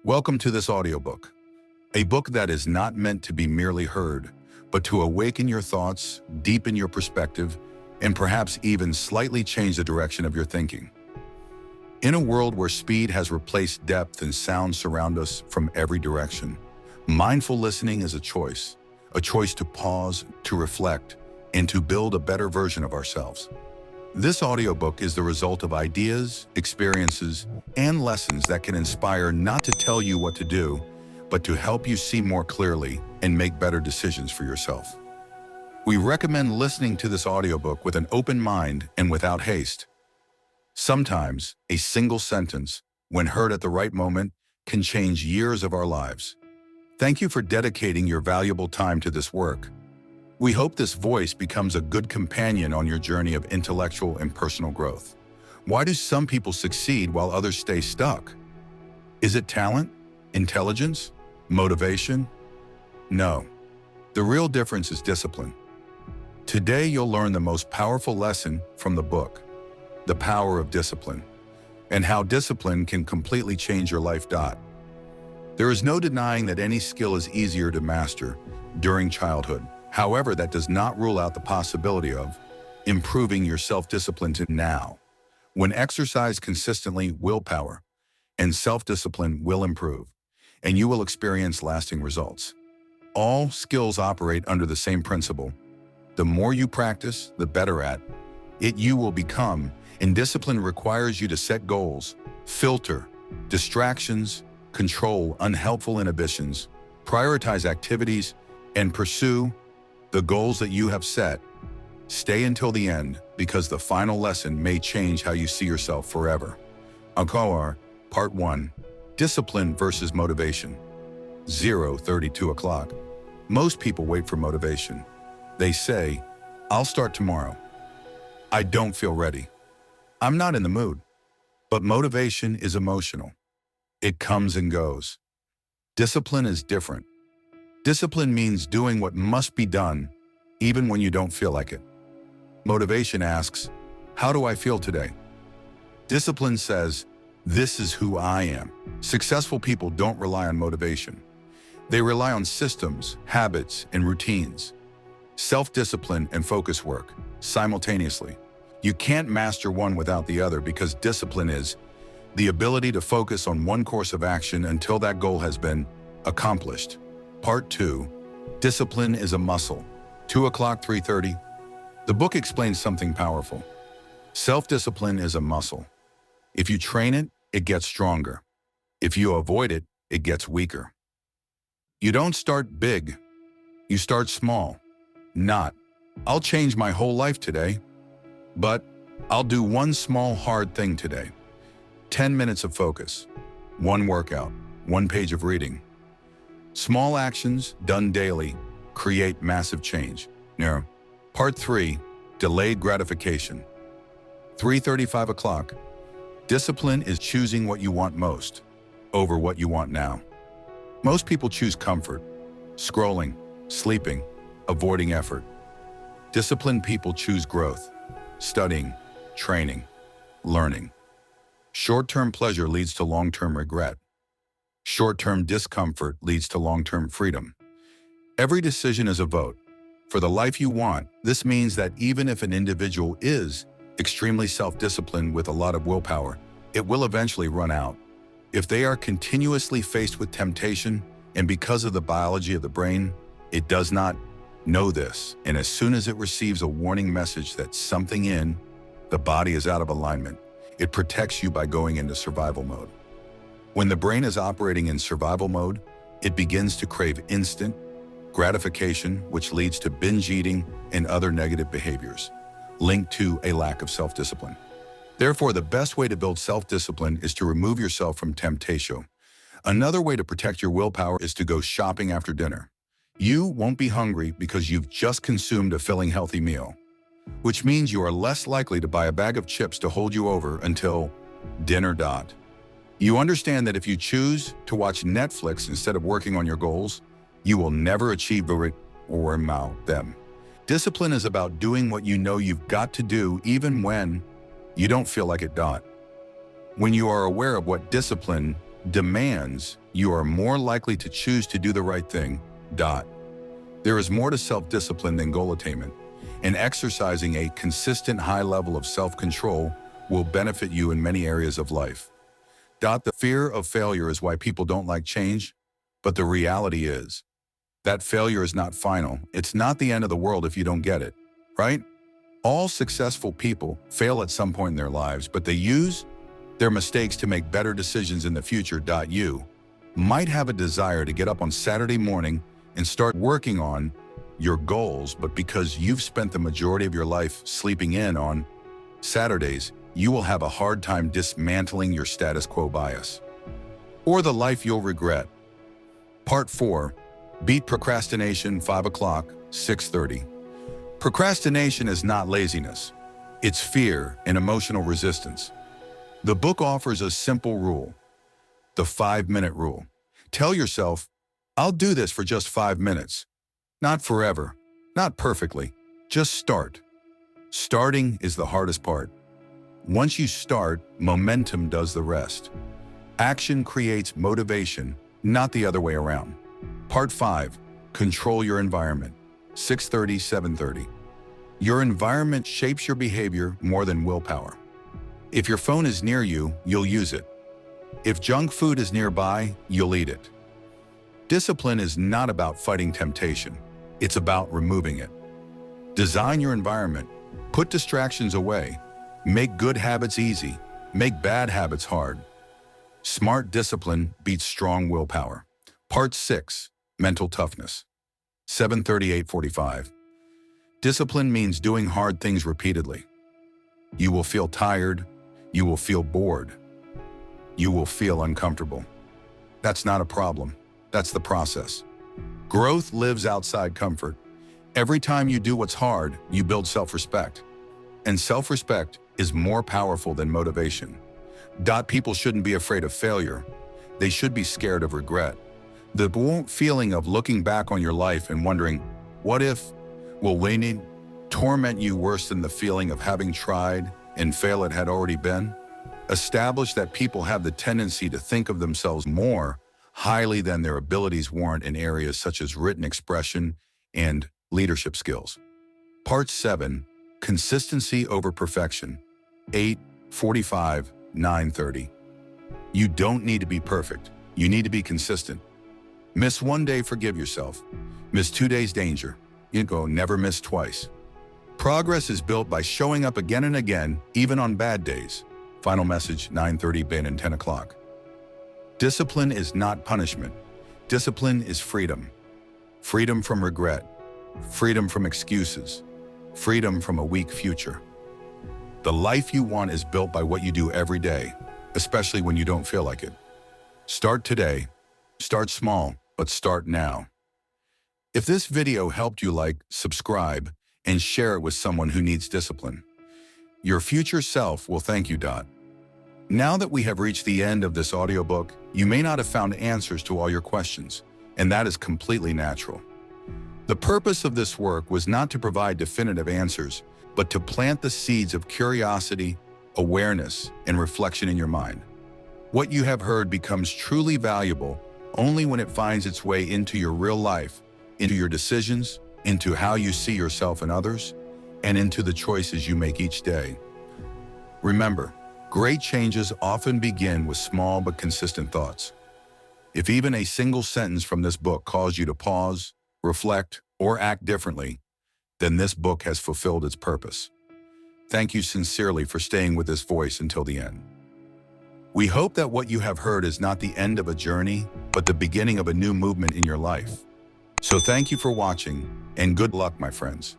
Welcome to this audiobook, a book that is not meant to be merely heard, but to awaken your thoughts, deepen your perspective, and perhaps even slightly change the direction of your thinking. In a world where speed has replaced depth and sound surround us from every direction, mindful listening is a choice to pause, to reflect, and to build a better version of ourselves. This audiobook is the result of ideas, experiences, and lessons that can inspire not to tell you what to do, but to help you see more clearly and make better decisions for yourself. We recommend listening to this audiobook with an open mind and without haste. Sometimes, a single sentence, when heard at the right moment, can change years of our lives. Thank you for dedicating your valuable time to this work. We hope this voice becomes a good companion on your journey of intellectual and personal growth. Why do some people succeed while others stay stuck? Is it talent, intelligence, motivation? No. The real difference is discipline. Today you'll learn the most powerful lesson from the book, The Power of Discipline, and how discipline can completely change your life. There is no denying that any skill is easier to master during childhood. However, that does not rule out the possibility of improving your self-discipline to now. When exercised consistently, willpower and self-discipline will improve, and you will experience lasting results. All skills operate under the same principle. The more you practice, the better at it you will become, and discipline requires you to set goals, filter distractions, control unhelpful inhibitions, prioritize activities, and pursue the goals that you have set. Stay until the end, because the final lesson may change how you see yourself forever. Encore, Part 1, Discipline versus Motivation. 0:32 o'clock. Most people wait for motivation. They say, I'll start tomorrow. I don't feel ready. I'm not in the mood. But motivation is emotional. It comes and goes. Discipline is different. Discipline means doing what must be done, even when you don't feel like it. Motivation asks, how do I feel today? Discipline says, this is who I am. Successful people don't rely on motivation. They rely on systems, habits, and routines. Self-discipline and focus work simultaneously. You can't master one without the other, because discipline is the ability to focus on one course of action until that goal has been accomplished. Part 2, Discipline is a muscle. 2 o'clock, 3:30. The book explains something powerful. Self-discipline is a muscle. If you train it, it gets stronger. If you avoid it, it gets weaker. You don't start big. You start small. Not, I'll change my whole life today, but I'll do one small hard thing today. 10 minutes of focus, one workout, one page of reading. Small actions done daily create massive change. Now, Part 3, Delayed Gratification. 3:35 o'clock. Discipline is choosing what you want most over what you want now. Most people choose comfort, scrolling, sleeping, avoiding effort. Disciplined people choose growth, studying, training, learning. Short-term pleasure leads to long-term regret. Short-term discomfort leads to long-term freedom. Every decision is a vote. For the life you want, this means that even if an individual is extremely self-disciplined with a lot of willpower, it will eventually run out. If they are continuously faced with temptation, and because of the biology of the brain, it does not know this, and as soon as it receives a warning message that something in the body is out of alignment, it protects you by going into survival mode. When the brain is operating in survival mode, it begins to crave instant gratification, which leads to binge eating and other negative behaviors, linked to a lack of self-discipline. Therefore, the best way to build self-discipline is to remove yourself from temptation. Another way to protect your willpower is to go shopping after dinner. You won't be hungry because you've just consumed a filling, healthy meal, which means you are less likely to buy a bag of chips to hold you over until dinner. You understand that if you choose to watch Netflix instead of working on your goals, you will never achieve them. Discipline is about doing what you know you've got to do even when you don't feel like it. When you are aware of what discipline demands you are more likely to choose to do the right thing. There is more to self-discipline than goal attainment, and exercising a consistent high level of self-control will benefit you in many areas of life. The fear of failure is why people don't like change, but the reality is that failure is not final. It's not the end of the world if you don't get it, right? All successful people fail at some point in their lives, but they use their mistakes to make better decisions in the future. You might have a desire to get up on Saturday morning and start working on your goals, but because you've spent the majority of your life sleeping in on Saturdays, you will have a hard time dismantling your status quo bias, or the life you'll regret. Part 4. Beat procrastination. 5 o'clock, 6:30. Procrastination is not laziness. It's fear and emotional resistance. The book offers a simple rule, the 5-minute rule. Tell yourself, I'll do this for just 5 minutes. Not forever, not perfectly, just start. Starting is the hardest part. Once you start, momentum does the rest. Action creates motivation, not the other way around. Part 5. Control your environment. 6:30, 7:30. Your environment shapes your behavior more than willpower. If your phone is near you, you'll use it. If junk food is nearby, you'll eat it. Discipline is not about fighting temptation. It's about removing it. Design your environment. Put distractions away. Make good habits easy. Make bad habits hard. Smart discipline beats strong willpower. Part 6. Mental toughness. 7:30, 8:45. Discipline means doing hard things repeatedly. You will feel tired. You will feel bored. You will feel uncomfortable. That's not a problem. That's the process. Growth lives outside comfort. Every time you do what's hard, you build self-respect. And self-respect is more powerful than motivation. People shouldn't be afraid of failure. They should be scared of regret. The feeling of looking back on your life and wondering, what if, will waiting torment you worse than the feeling of having tried and fail it had already been? Establish that people have the tendency to think of themselves more highly than their abilities warrant in areas such as written expression and leadership skills. Part 7. Consistency over perfection. 8:45, 9:30. You don't need to be perfect. You need to be consistent. Miss one day, forgive yourself. Miss 2 days, danger. Never miss twice. Progress is built by showing up again and again, even on bad days. Final message, 9:30, Ben, and 10 o'clock. Discipline is not punishment. Discipline is freedom. Freedom from regret. Freedom from excuses. Freedom from a weak future. The life you want is built by what you do every day, especially when you don't feel like it. Start today. Start small, but start now. If this video helped you, like, subscribe, and share it with someone who needs discipline. Your future self will thank you. Now that we have reached the end of this audiobook, you may not have found answers to all your questions, and that is completely natural. The purpose of this work was not to provide definitive answers, but to plant the seeds of curiosity, awareness, and reflection in your mind. What you have heard becomes truly valuable only when it finds its way into your real life, into your decisions, into how you see yourself and others, and into the choices you make each day. Remember, great changes often begin with small but consistent thoughts. If even a single sentence from this book caused you to pause, reflect, or act differently, then this book has fulfilled its purpose. Thank you sincerely for staying with this voice until the end. We hope that what you have heard is not the end of a journey, but the beginning of a new movement in your life. So thank you for watching, and good luck, my friends.